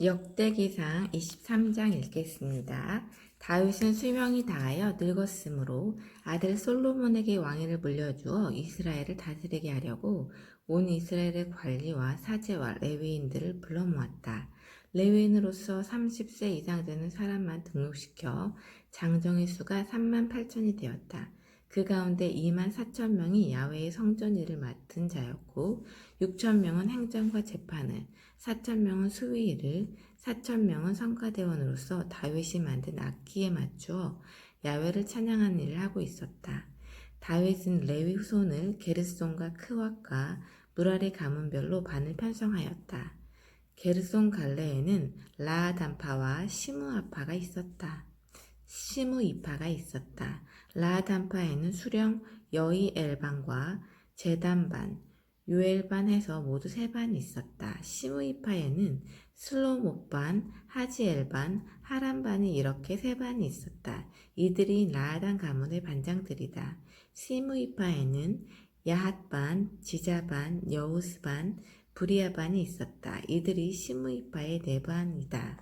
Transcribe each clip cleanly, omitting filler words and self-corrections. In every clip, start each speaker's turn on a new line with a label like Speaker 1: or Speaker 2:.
Speaker 1: 역대기상 23장 읽겠습니다. 다윗은 수명이 다하여 늙었으므로 아들 솔로몬에게 왕위를 물려주어 이스라엘을 다스리게 하려고 온 이스라엘의 관리와 사제와 레위인들을 불러 모았다. 레위인으로서 30세 이상 되는 사람만 등록시켜 장정의 수가 3만 8천이 되었다. 그 가운데 2만 4천 명이 야훼의 성전 일을 맡은 자였고 6천 명은 행정과 재판을, 4천 명은 수위 일을, 4천 명은 성가대원으로서 다윗이 만든 악기에 맞추어 야훼를 찬양하는 일을 하고 있었다. 다윗은 레위 후손을 게르손과 크왁과 무라리 가문별로 반을 편성하였다. 게르손 갈레에는 라아단파와 시므아파가 있었다. 시므이파가 있었다. 라아단파에는 수령 여이엘반과 제단반, 요엘반 해서 모두 3반이 있었다. 시므이파에는 슬로못반, 하지엘반, 하란반이 이렇게 3반이 있었다. 이들이 라아단 가문의 반장들이다. 시므이파에는 야핫반, 지자반, 여우스반, 브리아반이 있었다. 이들이 시므이파의 4반이다.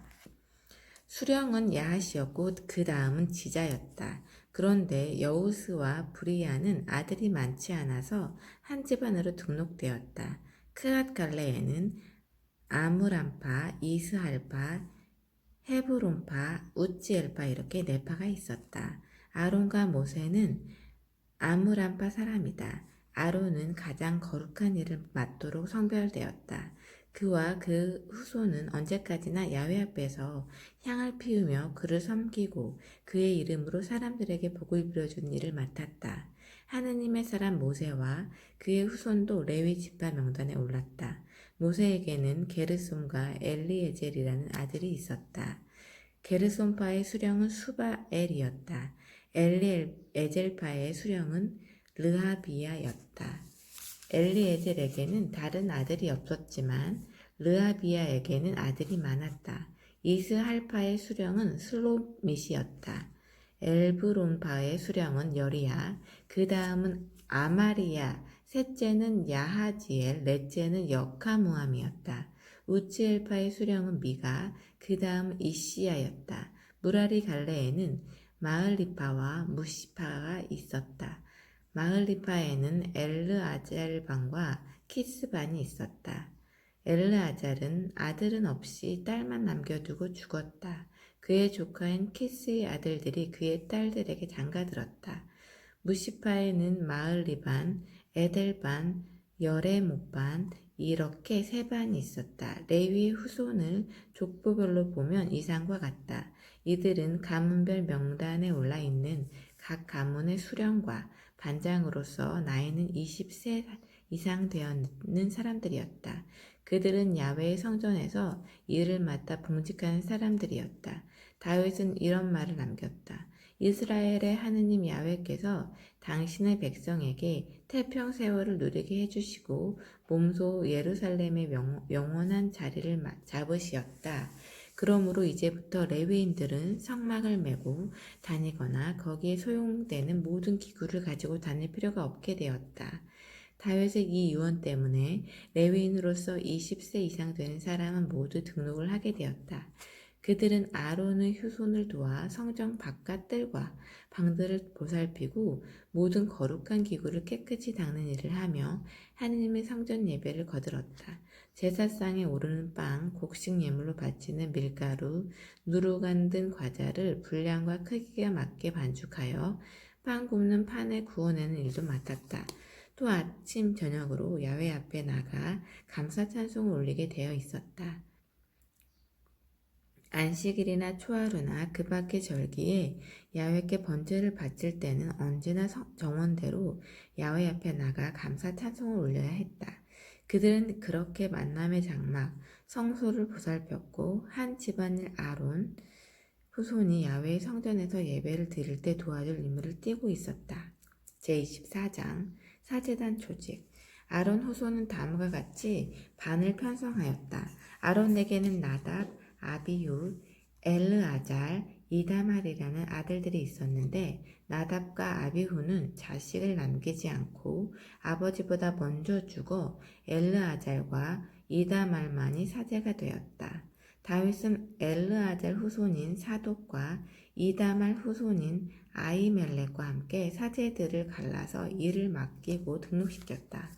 Speaker 1: 수령은 야핫이었고 그 다음은 지자였다. 그런데 여우스와 브리아는 아들이 많지 않아서 한 집안으로 등록되었다. 크앗갈레에는 아므람파, 이스할파, 헤브론파, 우찌엘파 이렇게 4파가 있었다. 아론과 모세는 아므람파 사람이다. 아론은 가장 거룩한 일을 맡도록 성별되었다. 그와 그 후손은 언제까지나 야훼 앞에서 향을 피우며 그를 섬기고 그의 이름으로 사람들에게 복을 빌어주는 일을 맡았다. 하느님의 사람 모세와 그의 후손도 레위 지파 명단에 올랐다. 모세에게는 게르솜과 엘리에젤이라는 아들이 있었다. 게르솜파의 수령은 수바엘이었다. 엘리에젤파의 수령은 르하비야였다. 엘리에젤에게는 다른 아들이 없었지만 르하비야에게는 아들이 많았다. 이스할파의 수령은 슬로밋이었다. 엘브론파의 수령은 여리야, 그 다음은 아마리야, 셋째는 야하지엘, 넷째는 여카무함이었다. 우치엘파의 수령은 미가, 그 다음 이시야였다. 무라리 갈레에는 마을리파와 무시파가 있었다. 마을리파에는 엘르아잘반과 키스반이 있었다. 엘르아잘은 아들은 없이 딸만 남겨두고 죽었다. 그의 조카인 키스의 아들들이 그의 딸들에게 장가들었다. 무시파에는 마을리반, 에델반, 여레못반 이렇게 3반이 있었다. 레위의 후손을 족보별로 보면 이상과 같다. 이들은 가문별 명단에 올라있는 각 가문의 수령과 반장으로서 나이는 20세 이상 되었는 사람들이었다. 그들은 야훼의 성전에서 일을 맡아 봉직하는 사람들이었다. 다윗은 이런 말을 남겼다. 이스라엘의 하느님 야훼께서 당신의 백성에게 태평 세월을 누리게 해주시고 몸소 예루살렘의 영원한 자리를 잡으시었다. 그러므로 이제부터 레위인들은 성막을 메고 다니거나 거기에 소용되는 모든 기구를 가지고 다닐 필요가 없게 되었다. 다윗의 이 유언 때문에 레위인으로서 20세 이상 되는 사람은 모두 등록을 하게 되었다. 그들은 아론의 후손을 도와 성전 바깥들과 방들을 보살피고 모든 거룩한 기구를 깨끗이 닦는 일을 하며 하느님의 성전 예배를 거들었다. 제사상에 오르는 빵, 곡식 예물로 바치는 밀가루, 누룩안 든 과자를 분량과 크기에 맞게 반죽하여 빵 굽는 판에 구워내는 일도 맡았다. 또 아침 저녁으로 야훼 앞에 나가 감사 찬송을 올리게 되어 있었다. 안식일이나 초하루나 그 밖의 절기에 야훼께 번제를 바칠 때는 언제나 정원대로 야훼 앞에 나가 감사 찬송을 올려야 했다. 그들은 그렇게 만남의 장막, 성소를 보살폈고 한 집안일 아론 후손이 야훼의 성전에서 예배를 드릴 때 도와줄 임무를 띠고 있었다. 제24장 사제단 조직. 아론 후손은 다음과 같이 반을 편성하였다. 아론에게는 나답, 아비후, 엘르아잘, 이다말이라는 아들들이 있었는데 나답과 아비후는 자식을 남기지 않고 아버지보다 먼저 죽어 엘르아잘과 이다말만이 사제가 되었다. 다윗은 엘르아잘 후손인 사독과 이다말 후손인 아히멜렉과 함께 사제들을 갈라서 일을 맡기고 등록시켰다.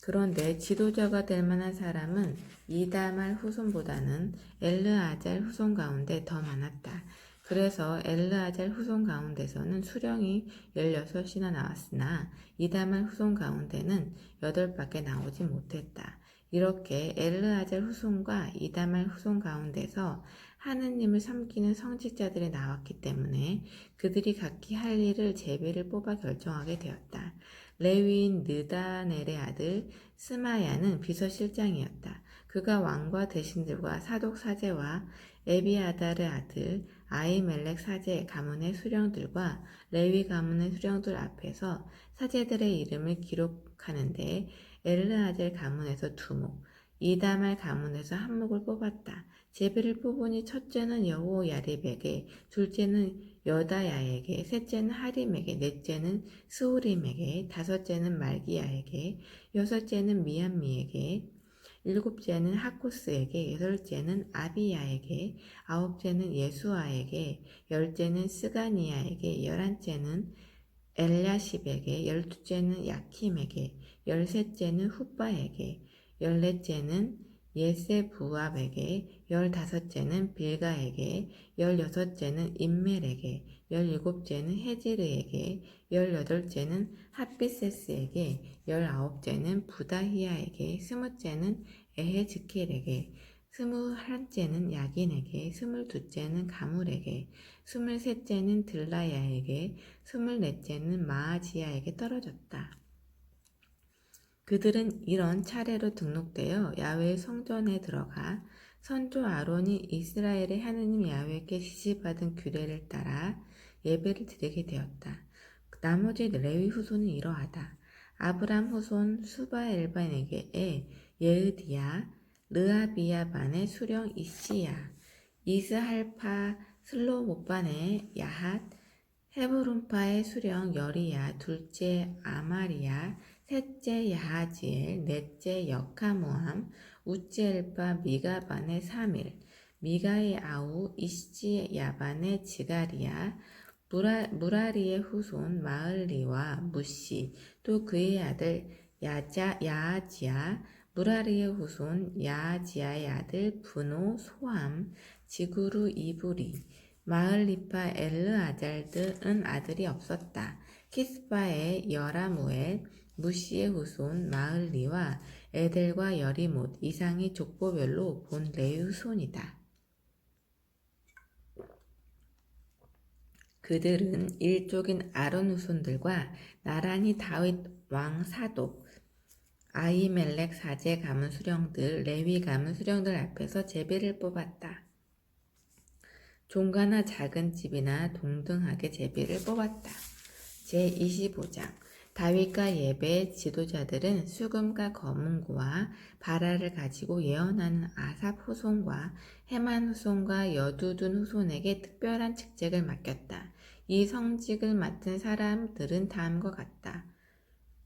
Speaker 1: 그런데 지도자가 될 만한 사람은 이다말 후손보다는 엘르아잘 후손 가운데 더 많았다. 그래서 엘르아잘 후손 가운데서는 수령이 16이나 나왔으나 이다말 후손 가운데는 8밖에 나오지 못했다. 이렇게 엘르아잘 후손과 이다말 후손 가운데서 하느님을 섬기는 성직자들이 나왔기 때문에 그들이 각기 할 일을 제비를 뽑아 결정하게 되었다. 레위인 느다넬의 아들 스마야는 비서실장이었다. 그가 왕과 대신들과 사독 사제와 에비아달의 아들 아히멜렉 사제 가문의 수령들과 레위 가문의 수령들 앞에서 사제들의 이름을 기록하는데 엘르아젤 가문에서 2목, 이다말 가문에서 1목을 뽑았다. 제비를 뽑으니 첫째는 여호야립에게, 둘째는 여다야에게, 셋째는 하림에게, 넷째는 스우림에게, 다섯째는 말기야에게, 여섯째는 미암미에게, 일곱째는 하코스에게, 여덟째는 아비야에게, 아홉째는 예수아에게, 열째는 스가니야에게, 열한째는 엘야십에게, 열두째는 야킴에게, 열셋째는 훗바에게, 열넷째는 예세부압에게, 열다섯째는 빌가에게, 열여섯째는 임멜에게, 열일곱째는 헤지르에게, 열여덟째는 핫비세스에게, 열아홉째는 부다히야에게, 스무째는 에헤즈켈에게, 21째는 야긴에게, 22째는 가물에게, 23째는 들라야에게, 24째는 마아지야에게 떨어졌다. 그들은 이런 차례로 등록되어 야훼의 성전에 들어가 선조 아론이 이스라엘의 하느님 야훼께 지시받은 규례를 따라 예배를 드리게 되었다. 나머지 레위 후손은 이러하다. 아브람 후손 수바엘반에게 예으디야, 르아비야 반의 수령 이시야, 이스할파 슬로못반의 야핫, 헤브론파의 수령 여리야, 둘째 아마리야, 셋째 야하지엘, 넷째 여카모함, 우찌엘바 미가반의 3일, 미가의 아우 이시야반의 지가리야, 무라리의 후손 마을리와 무시, 또 그의 아들 야하지야, 무라리의 후손 야하지야의 아들 분노 소함, 지구루 이브리, 마을리파 엘르아잘드은 아들이 없었다. 키스바의 여라무엘, 무시의 후손 마을리와 에델과 여리못 이상이 족보별로 본 레위 후손이다. 그들은 일족인 아론 후손들과 나란히 다윗 왕 사독, 아히멜렉 사제 가문 수령들, 레위 가문 수령들 앞에서 제비를 뽑았다. 종가나 작은 집이나 동등하게 제비를 뽑았다. 제25장 다윗과 예배의 지도자들은 수금과 거문고와 바라를 가지고 예언하는 아삽 후손과 헤만 후손과 여두둔 후손에게 특별한 직책을 맡겼다. 이 성직을 맡은 사람들은 다음과 같다.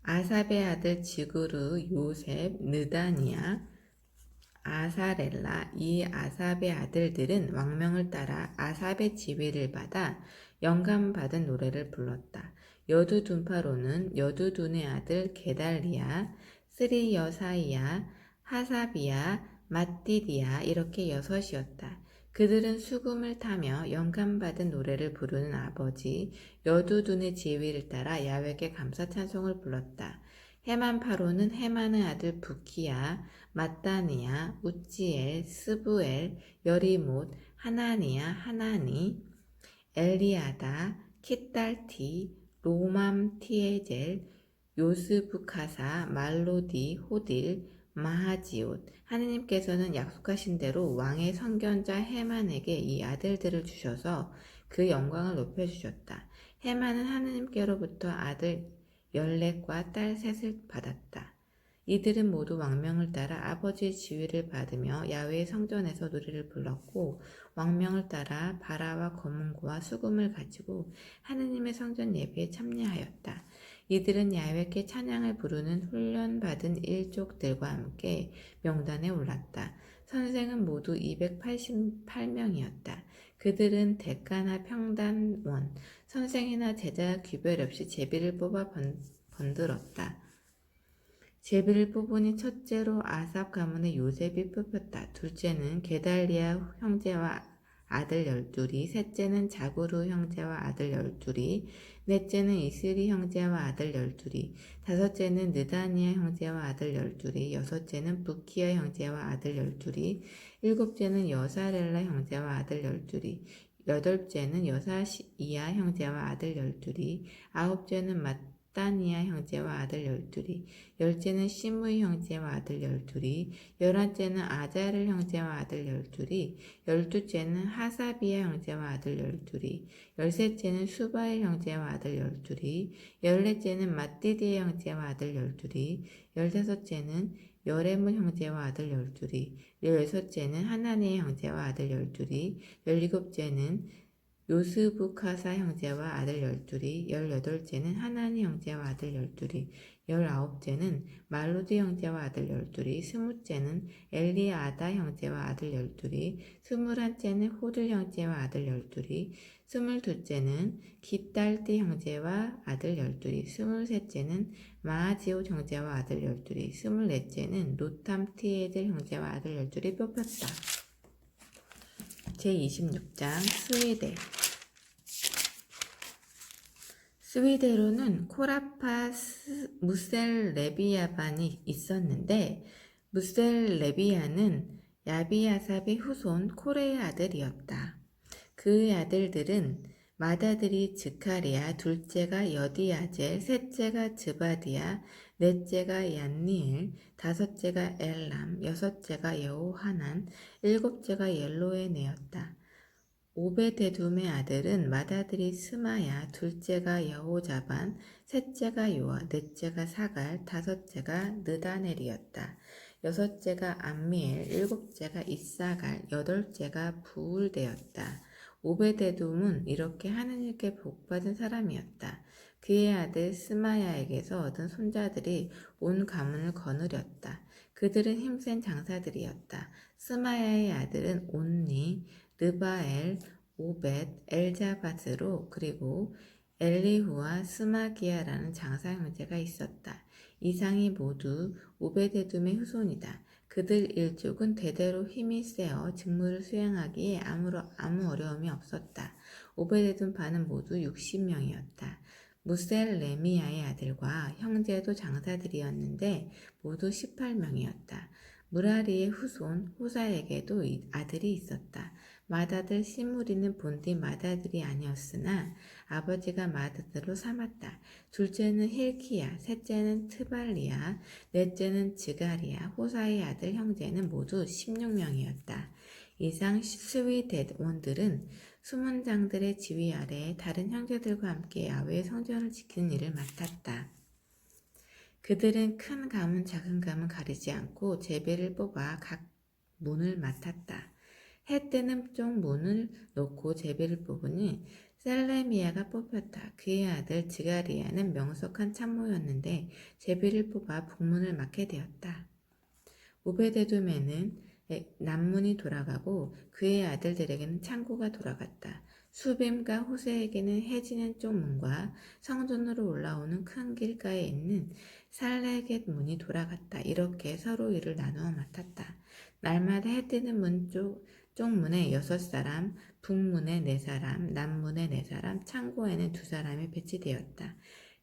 Speaker 1: 아삽의 아들 지그르, 요셉, 느다니아, 아사렐라. 이 아삽의 아들들은 왕명을 따라 아삽의 지휘를 받아 영감받은 노래를 불렀다. 여두둔파로는 여두둔의 아들 게달리야, 스리 여사이야, 하사비야, 마띠디야 이렇게 6이었다. 그들은 수금을 타며 영감받은 노래를 부르는 아버지 여두둔의 지휘를 따라 야훼께 감사 찬송을 불렀다. 헤만파로는 헤만의 아들 부키야, 마따니야, 우찌엘, 스부엘, 여리못, 하나니야, 하나니, 엘리아다, kit달티, 로맘티에젤, 요스부카사, 말로디, 호딜, 마하지옷. 하느님께서는 약속하신 대로 왕의 선견자 헤만에게 이 아들들을 주셔서 그 영광을 높여주셨다. 헤만은 하느님께로부터 아들 14과 딸 3을 받았다. 이들은 모두 왕명을 따라 아버지의 지휘를 받으며 야훼의 성전에서 노래를 불렀고 왕명을 따라 바라와 거문고와 수금을 가지고 하느님의 성전 예배에 참여하였다. 이들은 야훼께 찬양을 부르는 훈련받은 일족들과 함께 명단에 올랐다. 선생은 모두 288명이었다. 그들은 대가나 평단원, 선생이나 제자 규별 없이 제비를 뽑아 번들었다. 제비를 뽑으니 첫째로 아삽 가문의 요셉이 뽑혔다. 둘째는 게달리아 형제와 아들 12이, 셋째는 자구루 형제와 아들 12이, 넷째는 이스리 형제와 아들 12이, 다섯째는 느다니아 형제와 아들 12이, 여섯째는 부키아 형제와 아들 12이, 일곱째는 여사렐라 형제와 아들 12이, 여덟째는 여사이야 형제와 아들 12이, 아홉째는 마따니아 형제와 아들 12이, 열째는 시므이 형제와 아들 12이, 열한째는 아자를 형제와 아들 12이, 열두째는 하사비아 형제와 아들 12이, 열셋째는 수바엘 형제와 아들 12이, 열넷째는 마띠디의 형제와 아들 12이, 열다섯째는 여레무 형제와 아들 12이, 열여섯째는 하나니의 형제와 아들 12이, 열일곱째는 요스부카사 형제와 아들 12이, 열여덟째는 하나니 형제와 아들 12이, 열아홉째는 말로디 형제와 아들 12이, 스무째는 엘리아다 형제와 아들 12이, 스물한째는 호들 형제와 아들 12이, 스물둘째는 깃달띠 형제와 아들 12이, 스물셋째는 마아지오 형제와 아들 12이, 스물넷째는 노탐티에들 형제와 아들 12이 뽑혔다. 제26장 스위데. 스위데로는 코라파 무셀 레비야반이 있었는데, 무셀 레비야는 야비야삽의 후손 코레의 아들이었다. 그의 아들들은 맏아들이 즈카리야, 둘째가 여디아젤, 셋째가 즈바디야, 넷째가 얀니엘, 다섯째가 엘람, 여섯째가 여호하난, 일곱째가 옐로에네였다. 오베데둠의 아들은 맏아들이 스마야, 둘째가 여호자반, 셋째가 요아, 넷째가 사갈, 다섯째가 느다넬이었다. 여섯째가 암미엘, 일곱째가 이사갈, 여덟째가 부울되었다. 오베데둠은 이렇게 하느님께 복받은 사람이었다. 그의 아들 스마야에게서 얻은 손자들이 온 가문을 거느렸다. 그들은 힘센 장사들이었다. 스마야의 아들은 온니, 르바엘, 오벳, 엘자바스로, 그리고 엘리후와 스마기야라는 장사 형제가 있었다. 이상이 모두 오베데둠의 후손이다. 그들 일족은 대대로 힘이 세어 직무를 수행하기에 아무 어려움이 없었다. 오베데둠 반은 모두 60명이었다. 무셀 레미야의 아들과 형제도 장사들이었는데 모두 18명이었다. 무라리의 후손 호사에게도 아들이 있었다. 맏아들 시므리는 본디 맏아들이 아니었으나 아버지가 맏아들로 삼았다. 둘째는 힐키야, 셋째는 트발리야, 넷째는 즈가리야, 호사의 아들 형제는 모두 16명이었다. 이상 스위데원들은 수문장들의 지휘 아래 다른 형제들과 함께 야훼의 성전을 지키는 일을 맡았다. 그들은 큰 가문 작은 가문 가리지 않고 제비를 뽑아 각 문을 맡았다. 해 뜨는 쪽 문을 놓고 제비를 뽑으니 셀레미야가 뽑혔다. 그의 아들 즈가리야는 명석한 참모였는데 제비를 뽑아 북문을 맡게 되었다. 오베데돔에는 남문이 돌아가고 그의 아들들에게는 창고가 돌아갔다. 수빔과 호세에게는 해지는 쪽 문과 성전으로 올라오는 큰 길가에 있는 살레겟 문이 돌아갔다. 이렇게 서로 일을 나누어 맡았다. 날마다 해 뜨는 문 쪽문에 6사람, 북문에 4사람, 남문에 4사람, 창고에는 2사람이 배치되었다.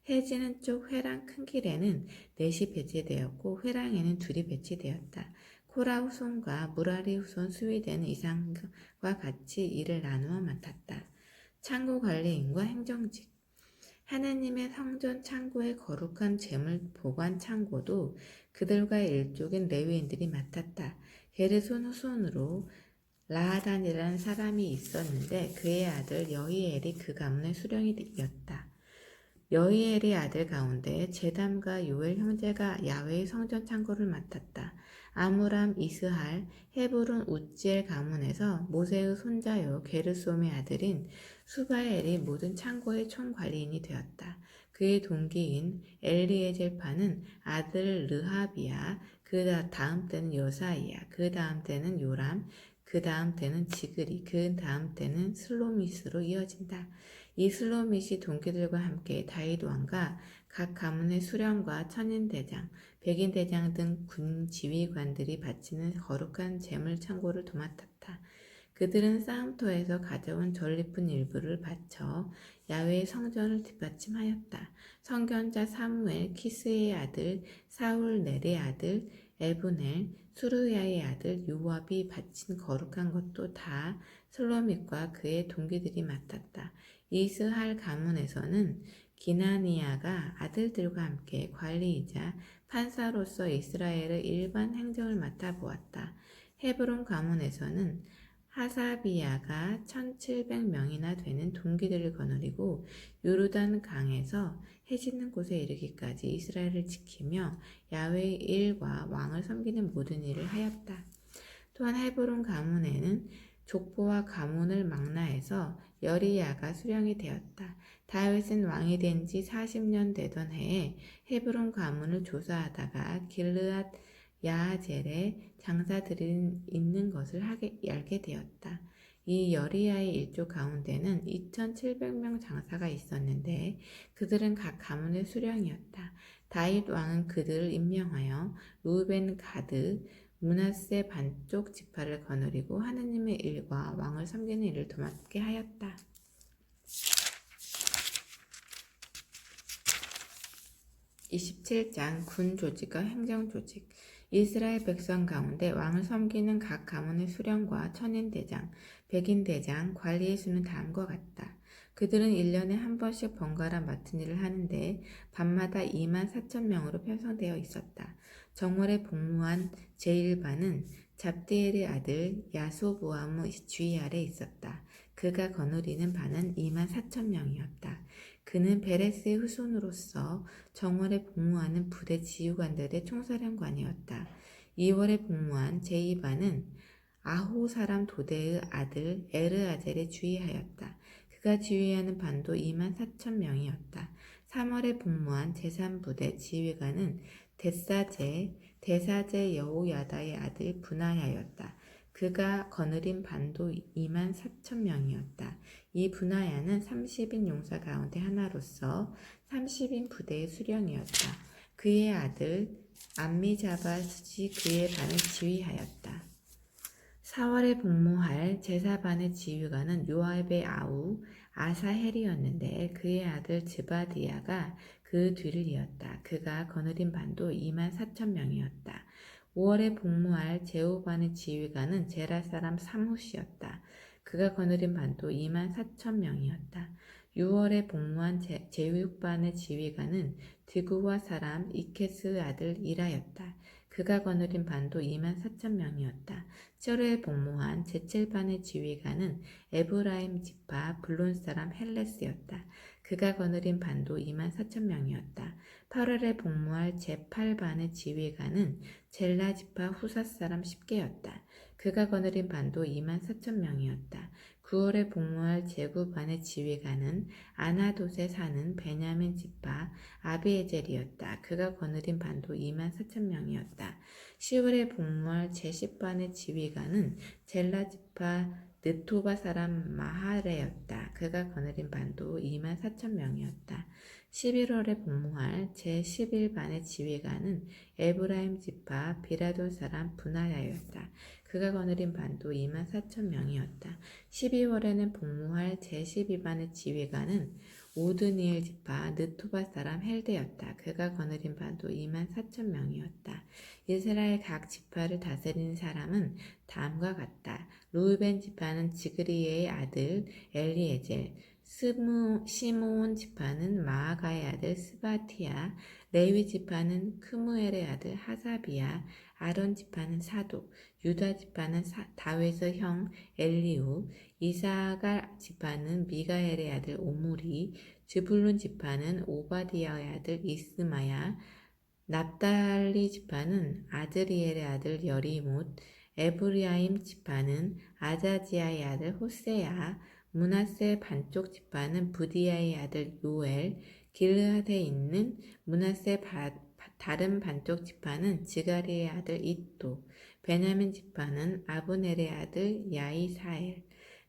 Speaker 1: 해지는 쪽 회랑 큰 길에는 4이 배치되었고 회랑에는 2이 배치되었다. 코라 후손과 무라리 후손 스위데는 이상과 같이 일을 나누어 맡았다. 창고 관리인과 행정직. 하나님의 성전 창고의 거룩한 재물 보관 창고도 그들과 일족인 레위인들이 맡았다. 게르손 후손으로 라하단이라는 사람이 있었는데 그의 아들 여히엘이 그 가문의 수령이었다. 여히엘의 아들 가운데 제담과 요엘 형제가 야훼의 성전 창고를 맡았다. 아므람, 이스할, 헤브론 우지엘 가문에서 모세의 손자요 게르솜의 아들인 수바엘이 모든 창고의 총관리인이 되었다. 그의 동기인 엘리에젤파는 아들 르하비야, 그 그 다음 때는 여사이야, 그 다음 때는 요람, 그 다음 때는 지그리, 그 다음 때는 슬로밋으로 이어진다. 이 슬로밋이 동기들과 함께 다윗 왕과 각 가문의 수령과 천인대장, 백인대장 등 군 지휘관들이 바치는 거룩한 제물 창고를 도맡았다. 그들은 싸움터에서 가져온 전리품 일부를 바쳐 야훼의 성전을 뒷받침하였다. 선견자 사무엘, 키스의 아들 사울 넬의 아들 에브넬, 수르야의 아들 요압이 바친 거룩한 것도 다 슬로밋과 그의 동기들이 맡았다. 이스할 가문에서는 기나니아가 아들들과 함께 관리이자 판사로서 이스라엘의 일반 행정을 맡아보았다. 헤브론 가문에서는 하사비야가 1700명이나 되는 동기들을 거느리고 요르단 강에서 해지는 곳에 이르기까지 이스라엘을 지키며 야훼의 일과 왕을 섬기는 모든 일을 하였다. 또한 헤브론 가문에는 족보와 가문을 망라해서 여리야가 수령이 되었다. 다윗은 왕이 된 지 40년 되던 해에 헤브론 가문을 조사하다가 길르앗 야하젤에 장사들이 있는 것을 알게 되었다. 이 여리야의 일족 가운데는 2700명 장사가 있었는데 그들은 각 가문의 수령이었다. 다윗 왕은 그들을 임명하여 루벤, 가드, 므낫세 반쪽 지파를 거느리고 하느님의 일과 왕을 섬기는 일을 도맡게 하였다. 27장 군 조직과 행정 조직. 이스라엘 백성 가운데 왕을 섬기는 각 가문의 수령과 천인대장, 백인대장, 관리의 수는 다음과 같다. 그들은 1년에 한 번씩 번갈아 맡은 일을 하는데 밤마다 24,000명으로 편성되어 있었다. 정월에 복무한 제1반은 잡디엘의 아들 야소보아무 주의 아래 있었다. 그가 거느리는 반은 24,000명이었다. 그는 베레스의 후손으로서 정월에 복무하는 부대 지휘관들의 총사령관이었다. 2월에 복무한 제2반은 아호 사람 도대의 아들 에르아젤에 주의하였다. 그가 지휘하는 반도 24,000명이었다. 3월에 복무한 제3부대 지휘관은 대사제 여호야다의 아들 분하야였다. 그가 거느린 반도 24,000명이었다. 이 분하야는 30인 용사 가운데 하나로서 30인 부대의 수령이었다. 그의 아들 암미자바스이 그의 반을 지휘하였다. 4월에 복무할 제4반의 지휘관은 요압의 아우 아사헬이었는데 그의 아들 즈바디야가 그 뒤를 이었다. 그가 거느린 반도 24,000명이었다. 5월에 복무할 제5반의 지휘관은 제라 사람 삼후시였다. 그가 거느린 반도 24,000명이었다. 6월에 복무한 제6반의 지휘관은 드구와 사람 이케스 아들 이라였다. 그가 거느린 반도 24,000명이었다. 7월에 복무한 제7반의 지휘관은 에브라임 지파 블론 사람 헬레스였다. 그가 거느린 반도 24,000명이었다. 8월에 복무할 제8반의 지휘관은 젤라 지파 후사 사람 십계였다. 그가 거느린 반도 24,000명이었다. 9월에 복무할 제9반의 지휘관은 아나돗에 사는 베냐민 지파 아비에젤이었다. 그가 거느린 반도 24,000명이었다. 10월에 복무할 제10반의 지휘관은 젤라 지파 느토바 사람 마하레였다. 그가 거느린 반도 24,000명이었다. 11월에 복무할 제11반의 지휘관은 에브라임 지파 비라돈 사람 분하야였다. 그가 거느린 반도 24,000명이었다. 12월에는 복무할 제12반의 지휘관은 오드니엘 지파 느토바 사람 헬데였다. 그가 거느린 반도 24,000명이었다. 이스라엘 각 지파를 다스리는 사람은 다음과 같다. 루벤 지파는 지그리의 아들 엘리에젤, 시므온 지파는 마아가의 아들 스바티야, 레위 지파는 크무엘의 아들 하사비야, 아론 지파는 사독, 유다 지파는 다윗의 형 엘리우, 이사갈 지파는 미가엘의 아들 오므리, 즈불룬 지파는 오바디야의 아들 이스마야, 납달리 지파는 아드리엘의 아들 여리못, 에브리아임 지파는 아자지아의 아들 호세야, 므낫세 반쪽 지파는 부디야의 아들 요엘, 길르앗에 있는 므낫세 다른 반쪽 지파는 지가리의 아들 잇도, 베냐민 지파는 아브넬의 아들 야이사엘,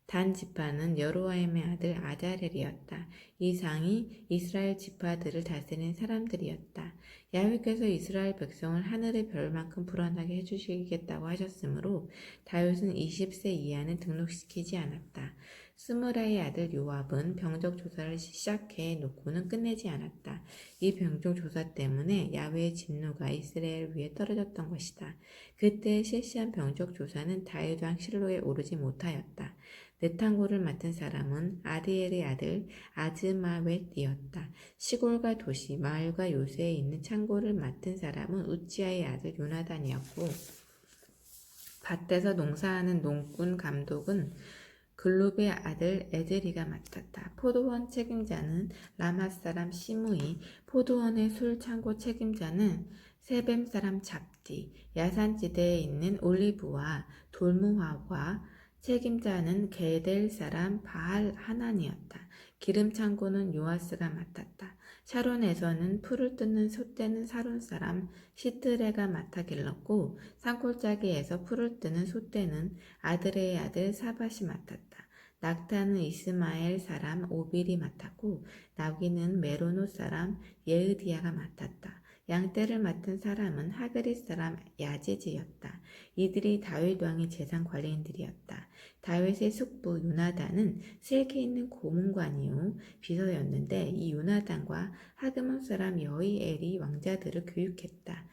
Speaker 1: 단 지파는 여로하임의 아들 아자렐이었다. 이상이 이스라엘 지파들을 다스린 사람들이었다. 야훼께서 이스라엘 백성을 하늘의 별만큼 불어나게 해주시겠다고 하셨으므로 다윗은 20세 이하는 등록시키지 않았다. 스무라의 아들 요압은 병적 조사를 시작해 놓고는 끝내지 않았다. 이 병적 조사 때문에 야훼의 진노가 이스라엘 위에 떨어졌던 것이다. 그때 실시한 병적 조사는 다윗 왕 실로에 오르지 못하였다. 느탄고를 맡은 사람은 아디엘의 아들 아즈마웻이었다. 시골과 도시, 마을과 요새에 있는 창고를 맡은 사람은 우찌아의 아들 요나단이었고, 밭에서 농사하는 농꾼 감독은 글룹의 아들 에즈리가 맡았다. 포도원 책임자는 라맛 사람 시므이, 포도원의 술 창고 책임자는 세뱀 사람 잡디, 야산지대에 있는 올리브와 돌무화과 책임자는 게델 사람 바알 하난이었다. 기름 창고는 요아스가 맡았다. 샤론에서는 풀을 뜯는 솥대는 사론 사람 시트레가 맡아 길렀고, 산골짜기에서 풀을 뜨는 솥대는 아드레의 아들 사밧이 맡았다. 낙타는 이스마엘 사람 오빌이 맡았고, 나귀는 메로노 사람 예으디아가 맡았다. 양떼를 맡은 사람은 하그릿 사람 야지지였다. 이들이 다윗 왕의 재산 관리인들이었다. 다윗의 숙부 요나단은 슬기 있는 고문관이요 비서였는데, 이 요나단과 하드몬 사람 여이엘이 왕자들을 교육했다.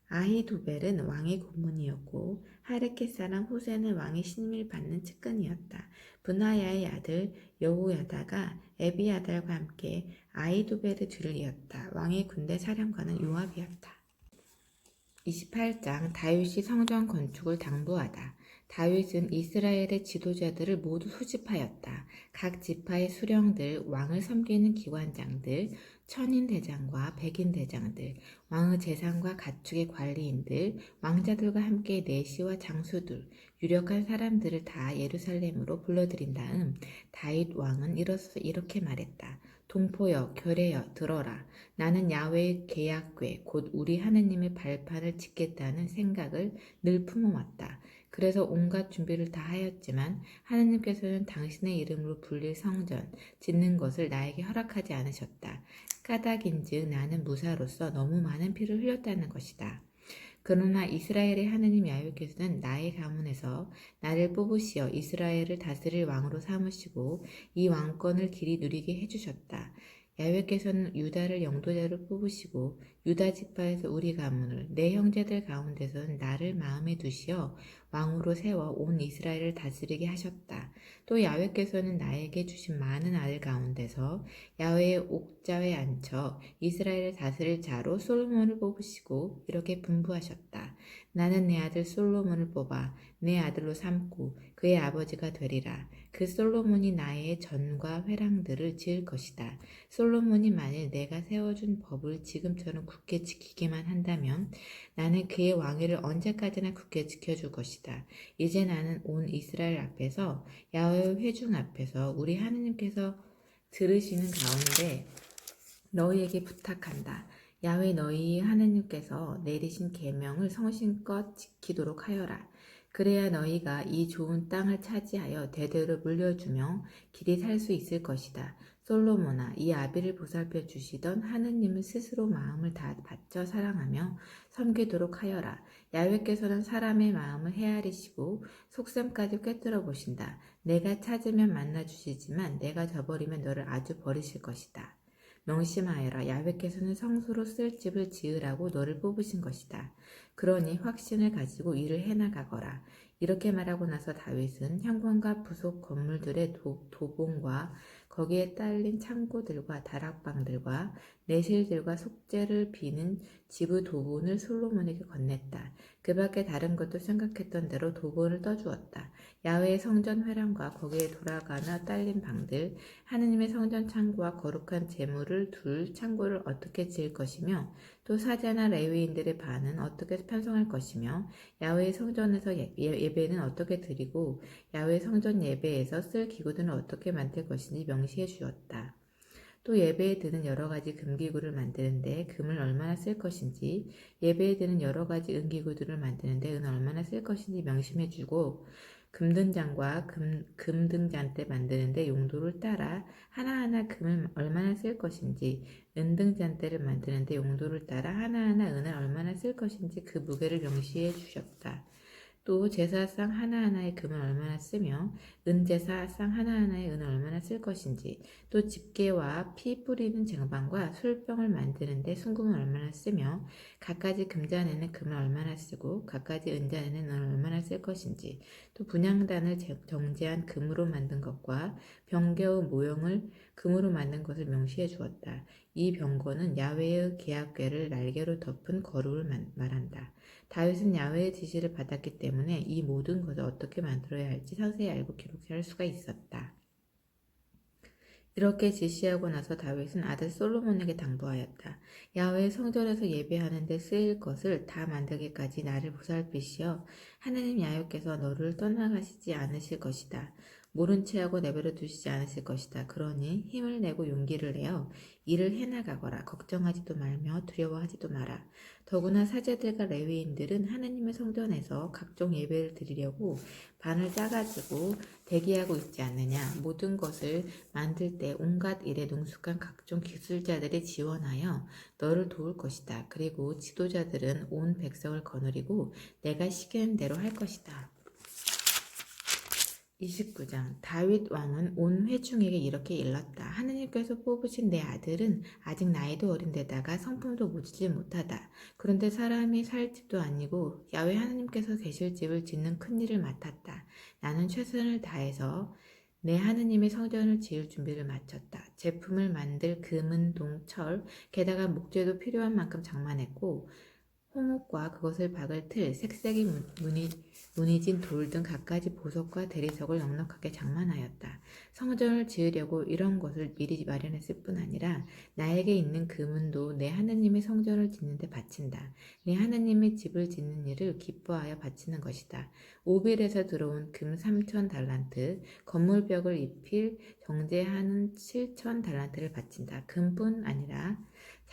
Speaker 1: 아히도벨은 왕의 고문이었고, 하르켓 사람 후세는 왕의 신임을 받는 측근이었다. 분하야의 아들 여호야다가 에비아달과 함께 아히도벨의 뒤를 이었다. 왕의 군대 사령관은 요압이었다. 28장 다윗이 성전 건축을 당부하다. 다윗은 이스라엘의 지도자들을 모두 소집하였다. 각 지파의 수령들, 왕을 섬기는 기관장들, 천인 대장과 백인 대장들, 왕의 재산과 가축의 관리인들, 왕자들과 함께 내시와 장수들, 유력한 사람들을 다 예루살렘으로 불러들인 다음 다윗 왕은 이렇게 말했다. 동포여, 교례여, 들어라. 나는 야훼의 계약궤, 곧 우리 하느님의 발판을 짓겠다는 생각을 늘 품어왔다. 그래서 온갖 준비를 다 하였지만 하느님께서는 당신의 이름으로 불릴 성전, 짓는 것을 나에게 허락하지 않으셨다. 까닭인즉 나는 무사로서 너무 많은 피를 흘렸다는 것이다. 그러나 이스라엘의 하느님 야훼께서는 나의 가문에서 나를 뽑으시어 이스라엘을 다스릴 왕으로 삼으시고 이 왕권을 길이 누리게 해주셨다. 야훼께서는 유다를 영도자로 뽑으시고 유다 지파에서 우리 가문을, 내 형제들 가운데서는 나를 마음에 두시어 왕으로 세워 온 이스라엘을 다스리게 하셨다. 또 야훼께서는 나에게 주신 많은 아들 가운데서 야훼의 옥좌에 앉혀 이스라엘을 다스릴 자로 솔로몬을 뽑으시고 이렇게 분부하셨다. 나는 내 아들 솔로몬을 뽑아 내 아들로 삼고 그의 아버지가 되리라. 그 솔로몬이 나의 전과 회랑들을 지을 것이다. 솔로몬이 만일 내가 세워준 법을 지금처럼 굳게 지키기만 한다면 나는 그의 왕위를 언제까지나 굳게 지켜줄 것이다. 이제 나는 온 이스라엘 앞에서 야훼의 회중 앞에서 우리 하느님께서 들으시는 가운데 너희에게 부탁한다. 야훼 너희 하느님께서 내리신 계명을 성심껏 지키도록 하여라. 그래야 너희가 이 좋은 땅을 차지하여 대대로 물려주며 길이 살 수 있을 것이다. 솔로몬아, 이 아비를 보살펴 주시던 하느님을 스스로 마음을 다 바쳐 사랑하며 섬기도록 하여라. 야훼께서는 사람의 마음을 헤아리시고 속셈까지 꿰뚫어 보신다. 내가 찾으면 만나 주시지만 내가 저버리면 너를 아주 버리실 것이다. 명심하여라. 야훼께서는 성소로 쓸 집을 지으라고 너를 뽑으신 것이다. 그러니 확신을 가지고 일을 해나가거라. 이렇게 말하고 나서 다윗은 현관과 부속 건물들의 도봉과 거기에 딸린 창고들과 다락방들과 내실들과 속죄를 비는 지부 도본을 솔로몬에게 건넸다. 그 밖에 다른 것도 생각했던 대로 도본을 떠주었다. 야훼의 성전 회랑과 거기에 돌아가나 딸린 방들, 하느님의 성전 창고와 거룩한 제물을 둘 창고를 어떻게 지을 것이며 또 사제나 레위인들의 반은 어떻게 편성할 것이며 야훼의 성전에서 예배는 어떻게 드리고 야훼의 성전 예배에서 쓸 기구들은 어떻게 만들 것인지 명시해 주었다. 또 예배에 드는 여러 가지 금기구를 만드는데 금을 얼마나 쓸 것인지, 예배에 드는 여러 가지 은기구들을 만드는데 은 얼마나 쓸 것인지 명심해주고, 금등잔과 금등잔대 만드는데 용도를 따라 하나하나 금을 얼마나 쓸 것인지, 은등잔대를 만드는데 용도를 따라 하나하나 은을 얼마나 쓸 것인지 그 무게를 명시해 주셨다. 또 제사상 하나하나의 금을 얼마나 쓰며 은제사상 하나하나의 은을 얼마나 쓸 것인지, 또 집게와 피 뿌리는 쟁반과 술병을 만드는데 순금을 얼마나 쓰며 갖가지 금잔에는 금을 얼마나 쓰고 갖가지 은잔에는 은을 얼마나 쓸 것인지, 또 분향단을 정제한 금으로 만든 것과 병거의 모형을 금으로 만든 것을 명시해 주었다. 이 병거는 야훼의 계약궤를 날개로 덮은 거루를 말한다. 다윗은 야훼의 지시를 받았기 때문에 이 모든 것을 어떻게 만들어야 할지 상세히 알고 기록할 수가 있었다. 이렇게 지시하고 나서 다윗은 아들 솔로몬에게 당부하였다. 야훼의 성전에서 예배하는 데 쓰일 것을 다 만들기까지 나를 보살피시어 하나님 야훼께서 너를 떠나가시지 않으실 것이다. 모른 체하고 내버려 두시지 않으실 것이다. 그러니 힘을 내고 용기를 내어 일을 해나가거라. 걱정하지도 말며 두려워하지도 마라. 더구나 사제들과 레위인들은 하나님의 성전에서 각종 예배를 드리려고 반을 짜가지고 대기하고 있지 않느냐. 모든 것을 만들 때 온갖 일에 능숙한 각종 기술자들이 지원하여 너를 도울 것이다. 그리고 지도자들은 온 백성을 거느리고 내가 시키는 대로 할 것이다. 29장. 다윗 왕은 온 회중에게 이렇게 일렀다. 하느님께서 뽑으신 내 아들은 아직 나이도 어린데다가 성품도 모지지 못하다. 그런데 사람이 살 집도 아니고 야훼 하느님께서 계실 집을 짓는 큰 일을 맡았다. 나는 최선을 다해서 내 하느님의 성전을 지을 준비를 마쳤다. 제품을 만들 금은, 동, 철, 게다가 목재도 필요한 만큼 장만했고 홍옥과 그것을 박을 틀, 색색이 무늬진 돌 등 갖가지 보석과 대리석을 넉넉하게 장만하였다. 성전을 지으려고 이런 것을 미리 마련했을 뿐 아니라 나에게 있는 금은도 내 하느님의 성전을 짓는 데 바친다. 내 하느님의 집을 짓는 일을 기뻐하여 바치는 것이다. 오빌에서 들어온 금 3천 달란트, 건물벽을 입힐 정제하는 7천 달란트를 바친다. 금뿐 아니라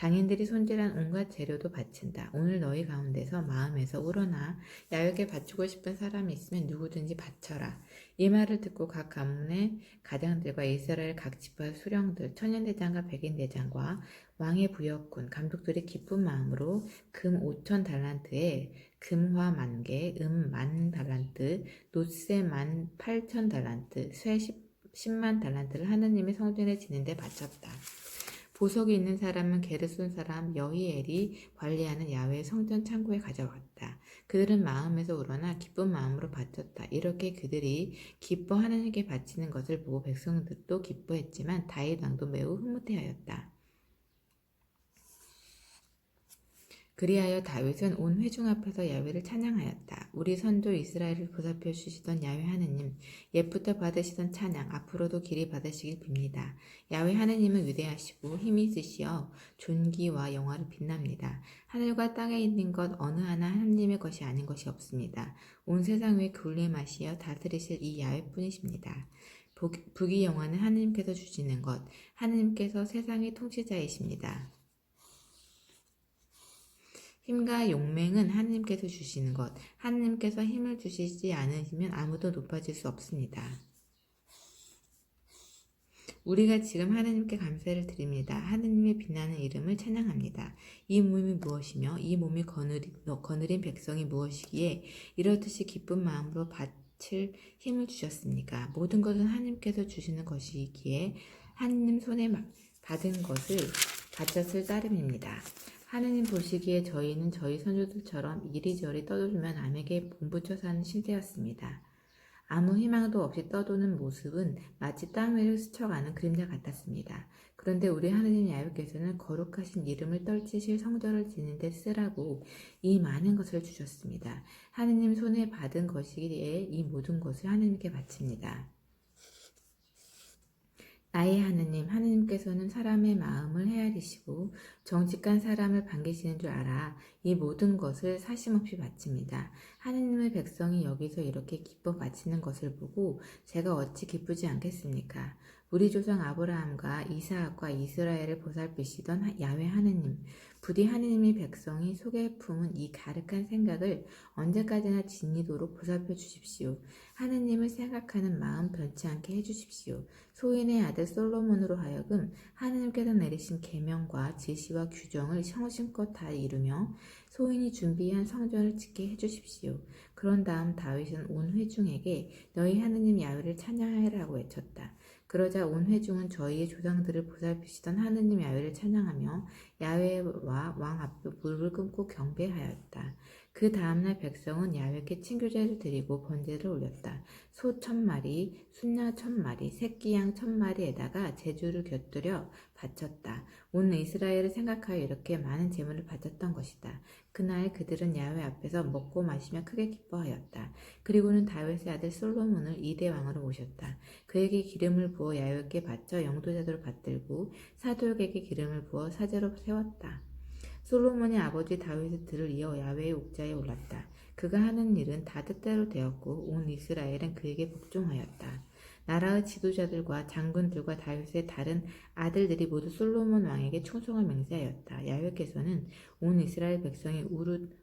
Speaker 1: 장인들이 손질한 온갖 재료도 바친다. 오늘 너희 가운데서 마음에서 우러나 야훼에게 바치고 싶은 사람이 있으면 누구든지 바쳐라. 이 말을 듣고 각 가문의 가장들과 이스라엘 각 지파의 수령들, 천년대장과 백인대장과 왕의 부역군, 감독들이 기쁜 마음으로 금 5천 달란트에 금화 10,000개, 은 10,000달란트, 놋세 18,000달란트, 쇠 10만 달란트를 하느님의 성전에 지는 데 바쳤다. 보석이 있는 사람은 게르손 사람 여히엘이 관리하는 야훼의 성전 창고에 가져갔다. 그들은 마음에서 우러나 기쁜 마음으로 바쳤다. 이렇게 그들이 기뻐 하느님께 바치는 것을 보고 백성들도 기뻐했지만 다윗 왕도 매우 흐뭇해하였다. 그리하여 다윗은 온 회중 앞에서 야훼를 찬양하였다. 우리 선조 이스라엘을 보살펴 주시던 야훼 하느님, 옛부터 받으시던 찬양, 앞으로도 길이 받으시길 빕니다. 야훼 하느님은 위대하시고 힘이 있으시어 존귀와 영화를 빛납니다. 하늘과 땅에 있는 것 어느 하나 하느님의 것이 아닌 것이 없습니다. 온 세상 위에 군림하시어 다스리실 이 야훼뿐이십니다. 부귀 영화는 하느님께서 주시는 것, 하느님께서 세상의 통치자이십니다. 힘과 용맹은 하느님께서 주시는 것, 하느님께서 힘을 주시지 않으시면 아무도 높아질 수 없습니다. 우리가 지금 하느님께 감사를 드립니다. 하느님의 빛나는 이름을 찬양합니다. 이 몸이 무엇이며 이 몸이 거느린 백성이 무엇이기에 이렇듯이 기쁜 마음으로 바칠 힘을 주셨습니까? 모든 것은 하느님께서 주시는 것이기에 하느님 손에 받은 것을 바쳤을 따름입니다. 하느님 보시기에 저희는 저희 선조들처럼 이리저리 떠돌며 남에게 몸부쳐 사는 신세였습니다. 아무 희망도 없이 떠도는 모습은 마치 땅 위를 스쳐가는 그림자 같았습니다. 그런데 우리 하느님 야훼께서는 거룩하신 이름을 떨치실 성전을 짓는 데 쓰라고 이 많은 것을 주셨습니다. 하느님 손에 받은 것이기에 이 모든 것을 하느님께 바칩니다. 나의 하느님, 하느님께서는 사람의 마음을 헤아리시고 정직한 사람을 반기시는 줄 알아 이 모든 것을 사심없이 바칩니다. 하느님의 백성이 여기서 이렇게 기뻐 바치는 것을 보고 제가 어찌 기쁘지 않겠습니까? 우리 조상 아브라함과 이사학과 이스라엘을 보살피시던 야훼 하느님, 부디 하느님의 백성이 속에 품은 이 가득한 생각을 언제까지나 진리도록 보살펴 주십시오. 하느님을 생각하는 마음 변치 않게 해주십시오. 소인의 아들 솔로몬으로 하여금 하느님께서 내리신 계명과 지시와 규정을 성심껏 다 이루며 소인이 준비한 성전을 짓게 해주십시오. 그런 다음 다윗은 온 회중에게 너희 하느님 야훼를 찬양하라고 외쳤다. 그러자 온 회중은 저희의 조상들을 보살피시던 하느님 야훼를 찬양하며 야훼와 왕 앞에 무릎을 꿇고 경배하였다. 그 다음날 백성은 야훼께 친교제를 드리고 번제를 올렸다. 소 1000마리, 순양 1000마리, 새끼 양 1000마리에다가 제주를 곁들여 바쳤다. 온 이스라엘을 생각하여 이렇게 많은 제물을 바쳤던 것이다. 그날 그들은 야훼 앞에서 먹고 마시며 크게 기뻐하였다. 그리고는 다윗의 아들 솔로몬을 2대 왕으로 모셨다. 그에게 기름을 부어 야훼께 바쳐 영도자도를 받들고 사독에게 기름을 부어 사제로 세웠다. 솔로몬의 아버지 다윗의 들을 이어 야훼의 옥좌에 올랐다. 그가 하는 일은 다 뜻대로 되었고 온 이스라엘은 그에게 복종하였다. 나라의 지도자들과 장군들과 다윗의 다른 아들들이 모두 솔로몬 왕에게 충성을 맹세하였다. 야훼께서는 온 이스라엘 백성이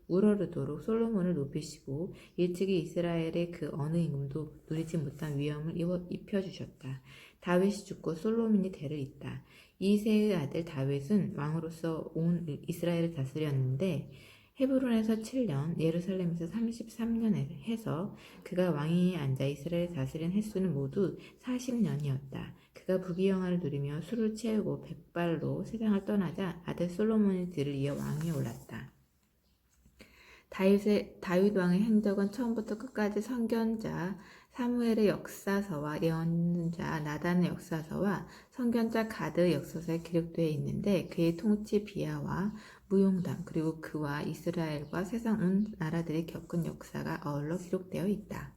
Speaker 1: 우러르도록 솔로몬을 높이시고 일찍이 이스라엘의 그 어느 임금도 누리지 못한 위엄을 입혀주셨다. 다윗이 죽고 솔로몬이 대를 잇다. 이새의 아들 다윗은 왕으로서 온 이스라엘을 다스렸는데 헤브론에서 7년, 예루살렘에서 33년 해서 그가 왕위에 앉아 이스라엘을 다스린 횟수는 모두 40년이었다. 그가 부귀영화를 누리며 술을 채우고 백발로 세상을 떠나자 아들 솔로몬의 뒤를 이어 왕위에 올랐다. 다윗 왕의 행적은 처음부터 끝까지 선견자 사무엘의 역사서와 예언자 나단의 역사서와 선견자 가드의 역사서에 기록되어 있는데 그의 통치 비하와 무용담 그리고 그와 이스라엘과 세상 온 나라들이 겪은 역사가 어울러 기록되어 있다.